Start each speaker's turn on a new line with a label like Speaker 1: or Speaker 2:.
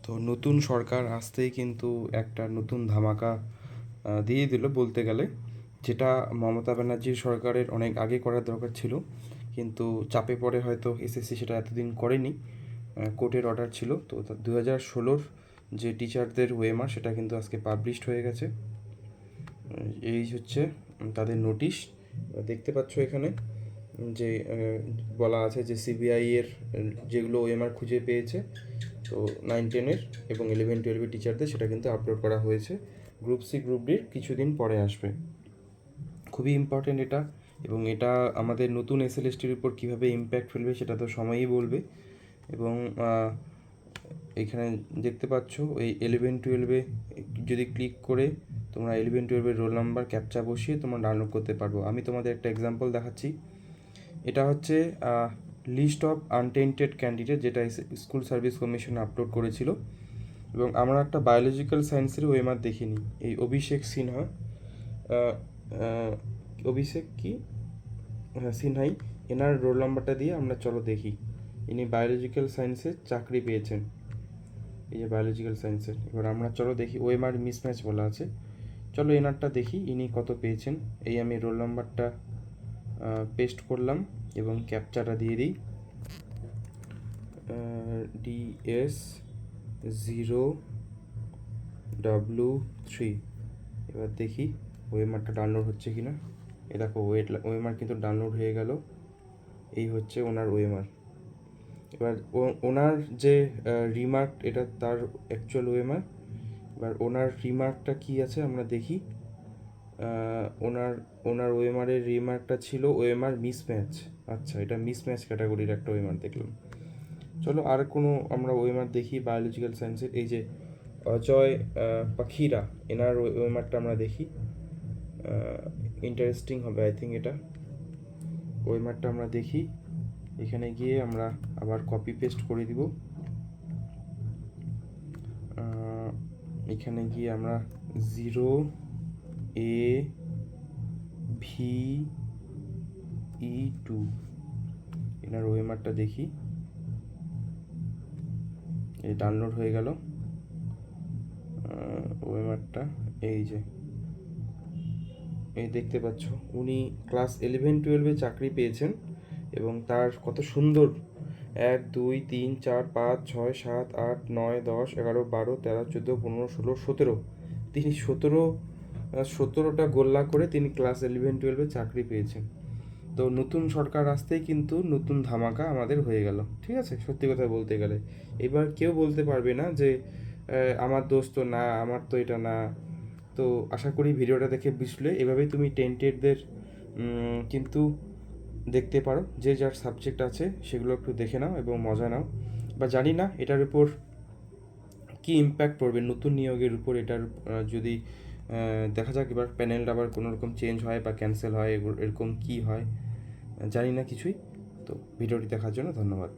Speaker 1: তো নতুন সরকার আসতেই কিন্তু একটা নতুন ধামাকা দিয়ে দিল বলতে গেলে, যেটা মমতা ব্যানার্জির সরকারের অনেক আগে করার দরকার ছিল, কিন্তু চাপে পড়ে হয়তো এসএসসি সেটা এতদিন করেনি। কোর্টের অর্ডার ছিল, তো 2016-র যে টিচারদের ওয়েমার সেটা কিন্তু আজকে পাবলিশড হয়ে গেছে। এই হচ্ছে তাদের নোটিশ। দেখতে পাচ্ছ এখানে যে বলা আছে যে সিবিআই এর যেগুলো ওএমআর খুঁজে পেয়েছে, তো 9-10-এর এবং 11-12-এর টিচারদের সেটা কিন্তু আপলোড করা হয়েছে। গ্রুপ সি গ্রুপ ডির কিছুদিন পরে আসবে। খুবই ইম্পর্টেন্ট এটা, এবং এটা আমাদের নতুন এসএলএসটির উপর কীভাবে ইম্প্যাক্ট ফেলবে সেটা তো সময়ই বলবে। এবং এখানে দেখতে পাচ্ছ এই 11-12-এ যদি ক্লিক করে তোমরা 11-12-এর রোল নাম্বার ক্যাপচা বসিয়ে তোমরা ডাউনলোড করতে পারবো। আমি তোমাদের একটা এক্সাম্পল দেখাচ্ছি। এটা হচ্ছে লিস্ট অফ আনটেন্টেড ক্যান্ডিডেট, যেটা স্কুল সার্ভিস কমিশন আপলোড করেছিল। এবং আমরা একটা বায়োলজিক্যাল সায়েন্সের ওএমআর দেখিনি, এই অভিষেক সিনহা, অভিষেক কি সিনহাই, এনার রোল নাম্বারটা দিয়ে আমরা চলো দেখি। ইনি বায়োলজিক্যাল সায়েন্সের চাকরি পেয়েছেন, এই যে বায়োলজিক্যাল সায়েন্সের। এবার আমরা চলো দেখি, ওএমআর মিসম্যাচ বলা আছে, চলো এনারটা দেখি ইনি কত পেয়েছেন। এই আমি রোল নাম্বারটা পেস্ট করলাম এবং ক্যাপচাটা দিয়ে দিই, DS0W3। এবার দেখি ওএমআরটা ডাউনলোড হচ্ছে কি না। এ দেখো ওএমআর কিন্তু ডাউনলোড হয়ে গেল। এই হচ্ছে ওনার ওএমআর। এবার ওনার যে রিমার্ক, এটা তার অ্যাকচুয়াল ওএমআর। এবার ওনার রিমার্কটা কি আছে আমরা দেখি। ওনার ওএমআরের রিমার্কটা ছিল ওএমআর মিসম্যাচ। আচ্ছা, এটা মিসম্যাচ ক্যাটাগরির একটা ওএমআর দেখলাম। চলো আর কোনো আমরা ওএমআর দেখি বায়োলজিক্যাল সায়েন্সের। এই যে অজয় পাখিরা, এনার ওএমআরটা আমরা দেখি। ইন্টারেস্টিং হবে আই থিঙ্ক এটা। ওএমআরটা আমরা দেখি, এখানে গিয়ে আমরা আবার কপি পেস্ট করে দিব। এখানে গিয়ে আমরা 0AVE2 এনার ওএমআরটা দেখি। এই ডাউনলোড হয়ে গেল ওএমআরটা। এই যে এই দেখতে পাচ্ছ, উনি ক্লাস 11-12-এ চাকরি পেয়েছেন এবং তার কত সুন্দর 1 2 3 4 5 6 7 8 9 10 11 12 13 14 15 16 17 তিনি 17টা গোল্লা করে তিনি ক্লাস 11-12-এ চাকরি পেয়েছেন। তো নতুন সরকার আসতেই কিন্তু নতুন ধামাকা আমাদের হয়ে গেল, ঠিক আছে, সত্যি কথা বলতে গেলে। এবার কেউ বলতে পারবে না যে আমার দোষ তো না, আমার তো এটা না। তো আশা করি ভিডিওটা দেখে বুঝলে এভাবেই তুমি টেন্টেডদের কিন্তু দেখতে পারো, যে যার সাবজেক্ট আছে সেগুলো একটু দেখে নাও এবং মজা নাও। বা জানি না এটার উপর কী ইম্প্যাক্ট পড়বে নতুন নিয়োগের উপর, এটার যদি দেখা যাক এবার প্যানেলটা আবার কোনো রকম চেঞ্জ হয় বা ক্যান্সেল হয়, এরকম কী হয় জানি না কিছুই। তো ভিডিওটি দেখার জন্য ধন্যবাদ।